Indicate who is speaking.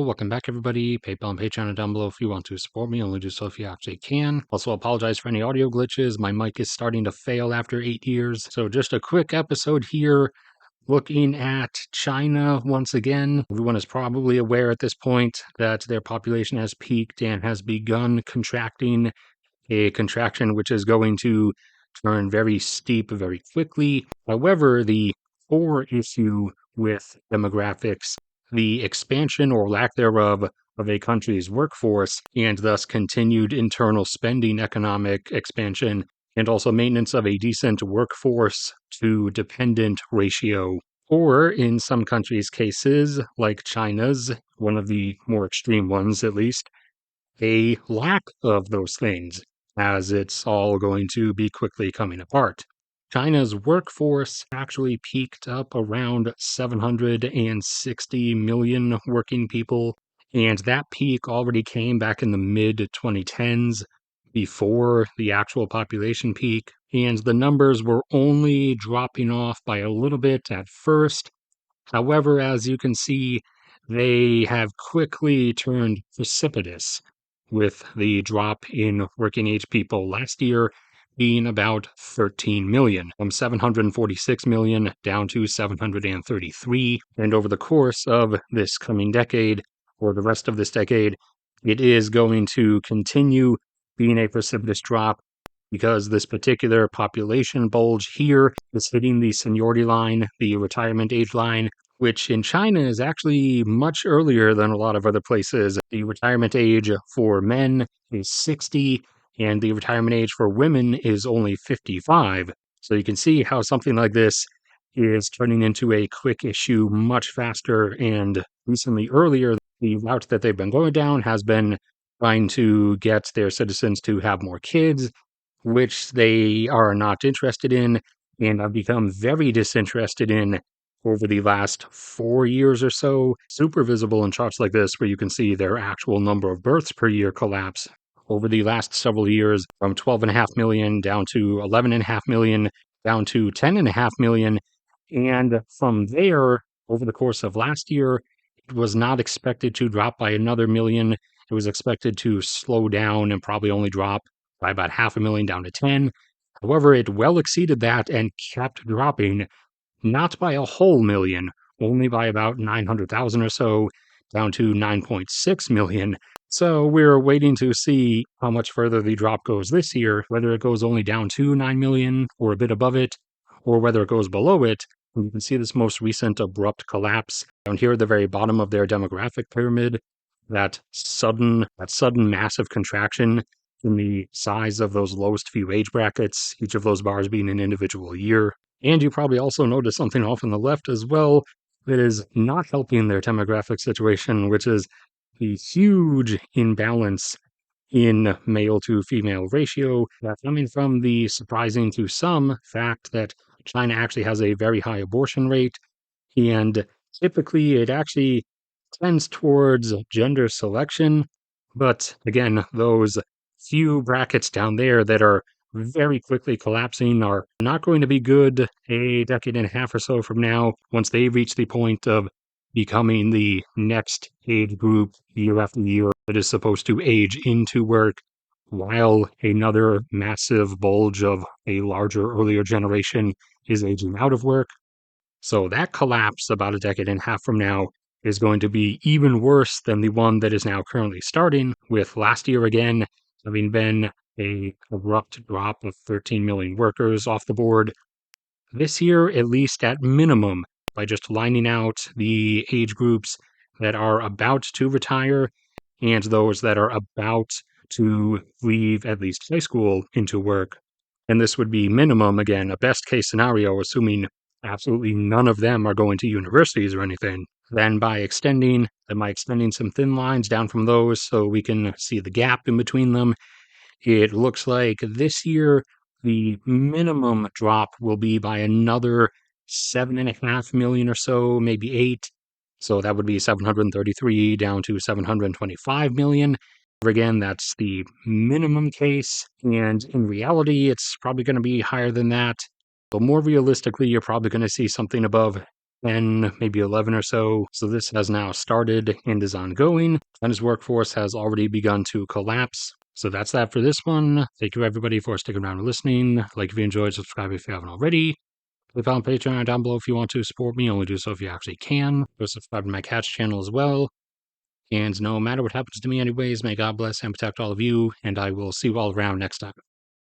Speaker 1: welcome back everybody. PayPal and Patreon are down below if you want to support me. Only do so if you actually can. Also apologize for any audio glitches. My mic is starting to fail after 8 years. So just a quick episode here looking at China once again. Everyone is probably aware at this point that their population has peaked and has begun contracting, a contraction which is going to turn very steep very quickly. However, the core issue with demographics, the expansion or lack thereof of a country's workforce, and thus continued internal spending economic expansion, and also maintenance of a decent workforce to dependent ratio. Or in some countries' cases, like China's, one of the more extreme ones at least, a lack of those things, as it's all going to be quickly coming apart. China's workforce actually peaked up around 760 million working people, and that peak already came back in the mid 2010s before the actual population peak, and the numbers were only dropping off by a little bit at first. However, as you can see, they have quickly turned precipitous, with the drop in working age people last year being about 13 million, from 746 million down to 733. And over the course of this coming decade, or the rest of this decade, it is going to continue being a precipitous drop because this particular population bulge here is hitting the seniority line, the retirement age line, which in China is actually much earlier than a lot of other places. The retirement age for men is 60, and the retirement age for women is only 55. So you can see how something like this is turning into a quick issue much faster, and recently earlier, the route that they've been going down has been trying to get their citizens to have more kids, which they are not interested in and have become very disinterested in over the last 4 years or so. Super visible in charts like this, where you can see their actual number of births per year collapse over the last several years, from 12.5 million down to 11.5 million, down to 10.5 million. And from there, over the course of last year, it was not expected to drop by another million. It was expected to slow down and probably only drop by about 500,000 down to 10. However, it well exceeded that and kept dropping, not by a whole million, only by about 900,000 or so, down to 9.6 million. So we're waiting to see how much further the drop goes this year, whether it goes only down to 9 million or a bit above it, or whether it goes below it. And you can see this most recent abrupt collapse down here at the very bottom of their demographic pyramid, that sudden massive contraction in the size of those lowest few age brackets, each of those bars being an individual year. And you probably also notice something off on the left as well that is not helping their demographic situation, which is the huge imbalance in male to female ratio, that's coming from the surprising to some fact that China actually has a very high abortion rate, and typically it actually tends towards gender selection. But again, those few brackets down there that are very quickly collapsing are not going to be good a decade and a half or so from now, once they reach the point of becoming the next age group year after year that is supposed to age into work, while another massive bulge of a larger, earlier generation is aging out of work. So that collapse about a decade and a half from now is going to be even worse than the one that is now currently starting, with last year again having been a abrupt drop of 13 million workers off the board. This year, at least at minimum, by just lining out the age groups that are about to retire and those that are about to leave at least high school into work. And this would be minimum, again, a best case scenario, assuming absolutely none of them are going to universities or anything. Then by extending some thin lines down from those so we can see the gap in between them, it looks like this year the minimum drop will be by another 7.5 million or so, maybe 8. So that would be 733 down to 725 million. Again, that's the minimum case, and in reality, it's probably going to be higher than that. But more realistically, you're probably going to see something above 10, maybe 11 or so. So this has now started and is ongoing, and his workforce has already begun to collapse. So that's that for this one. Thank you everybody for sticking around and listening. Like if you enjoyed, subscribe if you haven't already. Click on Patreon down below if you want to support me. Only do so if you actually can. Go subscribe to my cat's channel as well. And no matter what happens to me anyways, may God bless and protect all of you, and I will see you all around next time.